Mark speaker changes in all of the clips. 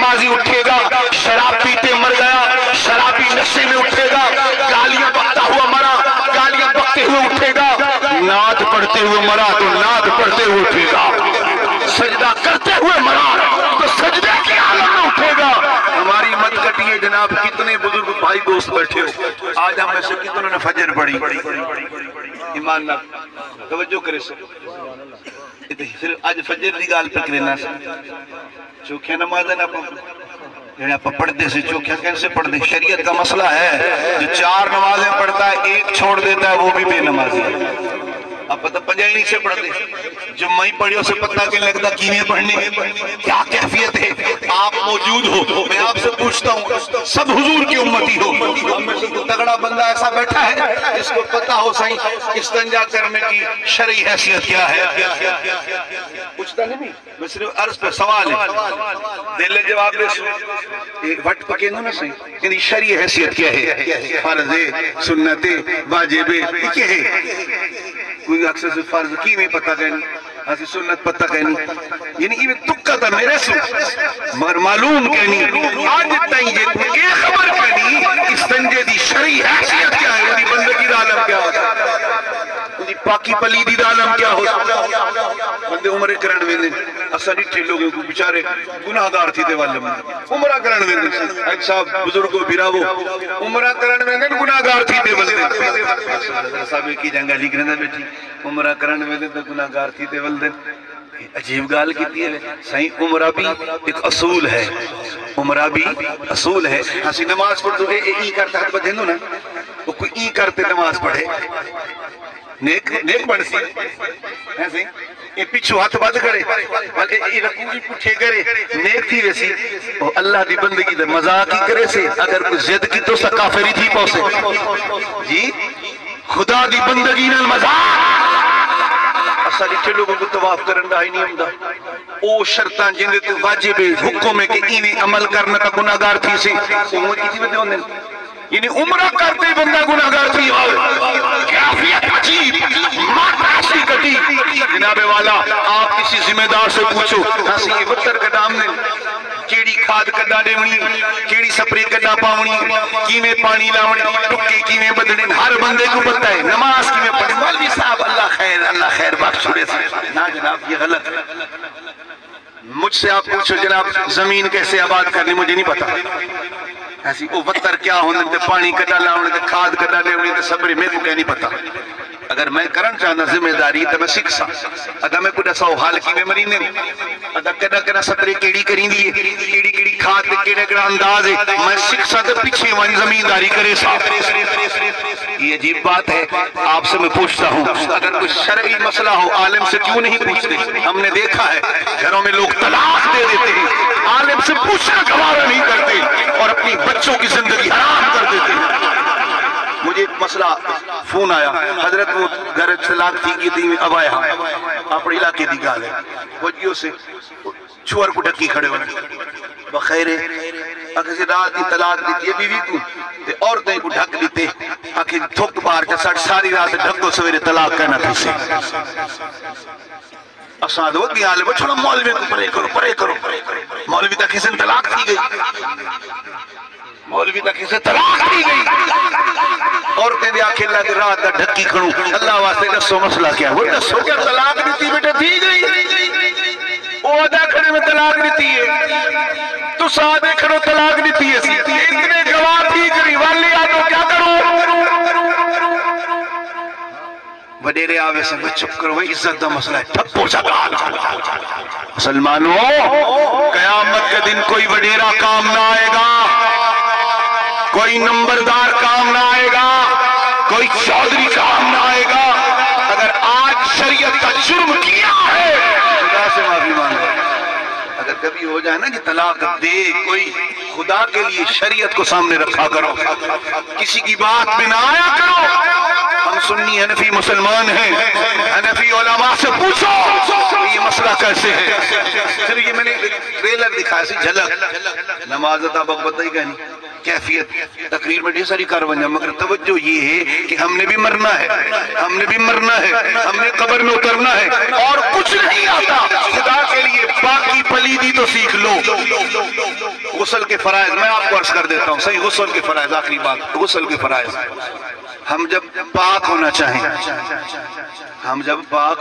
Speaker 1: نمازی اٹھے گا شراب پیتے مر گیا، شرابی نشے میں اٹھے گا، گالیاں بکتا ہوا مرا، گالیاں بکتے ہوئے اٹھے گا، نعت پڑھتے ہوئے مرا تو نعت پڑھتے ہوئے اٹھے گا، سجدہ کرتے ہوئے مرا تو سجدے کی حالت میں اٹھے گا۔ ہماری مت کٹیے جناب، کتنے بزرگ بھائی دوست بیٹھے ہو، آج ہم میں سے کتنوں نے فجر پڑھی، ایمان نہ توجہ کرے سو صرف آج فجر دی گال پہ کرنا سا چوکھیا نماز ہے نا آپ پڑھتے سے چوکھیا کیسے پڑھ دیں؟ شریعت کا مسئلہ ہے، جو 4 نمازیں پڑھتا ہے ایک چھوڑ دیتا ہے وہ بھی بے نمازی ہے۔ آپ پتہ پنجائی نہیں سے پڑھتے، جب میں پڑھے اسے پتہ کہ لگتا کیویں پڑھنے کیا کیفیت ہے۔ آپ موجود ہو، میں آپ سے پوچھتا ہوں، سب حضور کی امتی ہو، ہم میں سے کوئی تگڑا بندہ ایسا بیٹھا ہے جس کو پتہ ہو صحیح استنجا کرنے کی شرعی حیثیت کیا ہے؟ پوچھتا نہیں، میں صرف عرض پہ سوال ہے، دل جواب دے سو ایک وقت پکے نہ صحیح یعنی شرعی حیثیت کیا ہے؟ فرض ہے، سنت ہے، واجب ہے، کیا ہے؟ کوئی اکثر سے فرض کی میں پتہ کہنی، ایسی سنت پتہ کہنی، یعنی یہ تکہ تھا میرے سو مگر معلوم کہنی آج تائیں یہ کوئی ایک خبر کہنی استنجے دی شرعی حیثیت کیا ہے، انہی بندگی دا عالم کیا ہوتا انہی پاکی پلیدی دا عالم کیا ہوتا۔ بندے عمرے کرن ویندے اسا ڈٹھے لوگوں کو بیچارے گناہگار تھی دے والے میں عمرہ کرن ویندے ایک صاحب بزرگوں بھیراوو عمرہ کرن ویندے گناہگار تھی دے والے صاحب کی جنگہ لکھ رہے بیٹھی عمرہ کرن ویندے تو گناہگار تھی دے والے عجیب گال کیتی ہے صحیح۔ عمرہ بھی ایک اصول ہے، عمرہ بھی اصول ہے۔ ہاں نماز پڑھ دو ای کرتا ہے بدھیں دو نا وہ کوئی ای کرتے نماز پڑھے نیک بن سی ہے صحیح، یہ پیچھو ہاتھ بات کرے یہ رکوعی پٹھے کرے نیک تھی ویسی وہ اللہ دی بندگی دے مذاق ہی کرے سے اگر کوئی زد کی تو سا کافری تھی پوسے جی خدا دی بندگی نال مذاق اسا لکھے لوگوں کو طواف کرن دا ہی نہیں ہمدا او شرطاں جندے تو واجب حکم ہے کہ ایویں عمل کرنا کا گناہگار تھی سی وہ کسی میں ہوندے یعنی عمرہ کرتے بندہ گناہگار تھی کیفیت عجیب ماتراسی کٹی جناب والا آپ کسی ذمہ دار سے پوچھو ہاں یہ وطر کا نام نے کیڑی کھاد کڈا دیونی کیڑی سپرے کڈا پاونی کیویں پانی لاونی ٹکے کیویں بدلنے ہر بندے کو پتہ ہے نماز کیویں پڑھنی مولوی صاحب اللہ خیر بخش چھوڑے سے نہ جناب یہ غلط ہے۔ مجھ سے آپ پوچھو جناب زمین کیسے آباد کرنی مجھے نہیں پتا ایسی وہ وطر کیا ہونے تے پانی کڈا لاؤنے تے کھاد کڈا لیونے تے سبری میں کو کیا نہیں پتا اگر میں کرن چاہنا ذمہ داری تو میں سکھ سا ادا میں کوئی سو حال کی میں مرینے ادا کڈا کڈا سبری کیڑی کریں دی کیڑی کیڑی کھاد کیڑا کیڑا انداز ہے میں سکھ سا تے پیچھے وہاں زمینداری کرے سا یہ عجیب بات ہے۔ آپ سے میں پوچھتا ہوں اگر کوئی شرعی مسئلہ ہو عالم سے کیوں نہیں پوچھتے؟ ہم نے دیکھا ہے گھروں میں لوگ طلاق دے دیتے ہیں عالم سے پوچھنا گوارا نہیں کرتے اور اپنی بچوں کی زندگی حرام کر دیتے ہیں۔ مجھے ایک مسئلہ فون آیا حضرت وہ گھر طلاق تھی کی تھی اب آیا اپنے علاقے دی گال ہے وجیوں سے چھوار کو ڈھکی کھڑے ہونے بخیر ہے اگر سے رات کی طلاق دیتی ہے بیوی کو عورتیں کو ڈھک دیتے آکھیں تھک بار جیسا ساری رات ڈھکو سویرے طلاق کہنا تھی سے اساد وقت بھی عالم چھوڑا مولوی کو پرے کرو مولوی تک کسی طلاق تھی گئی مولوی تک کسی طلاق تھی گئی عورتیں بھی آکھیں اللہ دی رات دا ڈھکی کھڑوں اللہ واسطے دسو مسئلہ کیا وہ دسو کیا طلاق دیتی بیٹے تھی گئی وہ ادا کھڑے میں طلاق دیتی ہے تو سادے کھڑو طلاق دیتی ہے اتنے گواہ تھی کری والی آدھو کیا کرو وڈیرے آوے سے میں چپ کرو وہ عزت دا مسئلہ ہے ٹھپو جگال مسلمانوں قیامت کے دن کوئی وڈیرا کام نہ آئے گا کوئی نمبردار کام نہ آئے گا کوئی چودھری کام نہ آئے گا اگر آج شریعت کا جرم کیا ہے خدا سے معافی مانگو اگر کبھی ہو جائے نا کہ طلاق دے کوئی خدا کے لیے شریعت کو سامنے رکھا کرو کسی کی بات میں نہ آیا کرو ہم سنی حنفی مسلمان ہیں حنفی علماء سے پوچھو یہ مسئلہ کیسے ہے پھر یہ میں نے ٹریلر دکھایا سی جھلک نماز عطا بغبت ہی کہنی کیفیت تقریر میں ڈھیر ساری کارونجہ مگر توجہ یہ ہے کہ ہم نے بھی مرنا ہے ہم نے بھی مرنا ہے ہم نے قبر میں اترنا ہے اور کچھ نہیں آتا خدا کے لیے باقی پلیدی تو سیکھ لو غسل کے فرائض میں آپ کو عرض کر دیتا ہوں. صحیح غسل کے فرائض، آخری بات، غسل کے فرائض. ہم جب پاک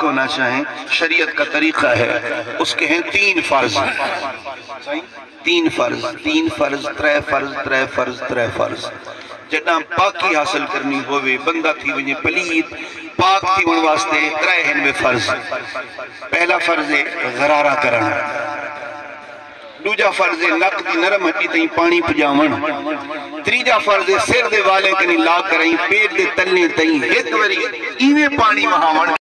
Speaker 1: ہونا چاہیں شریعت کا طریقہ ہے، اس کے ہیں 3 فرض. 3 فرض، 3 فرض. جڑا پاکی حاصل کرنی ہوئے بندہ تھی ونجے پلید، پاک تھی ان واسطے 3 ہیں میں فرض. پہلا فرض ہے غرارہ کرنا. دوجا فرض ہے نک دی نرم ہٹی تئیں پانی پجاون. تیجا فرض ہے سر دے والے کنی لا کریں پیر دے تلنے تئیں ہک وری ایویں پانی وہاون.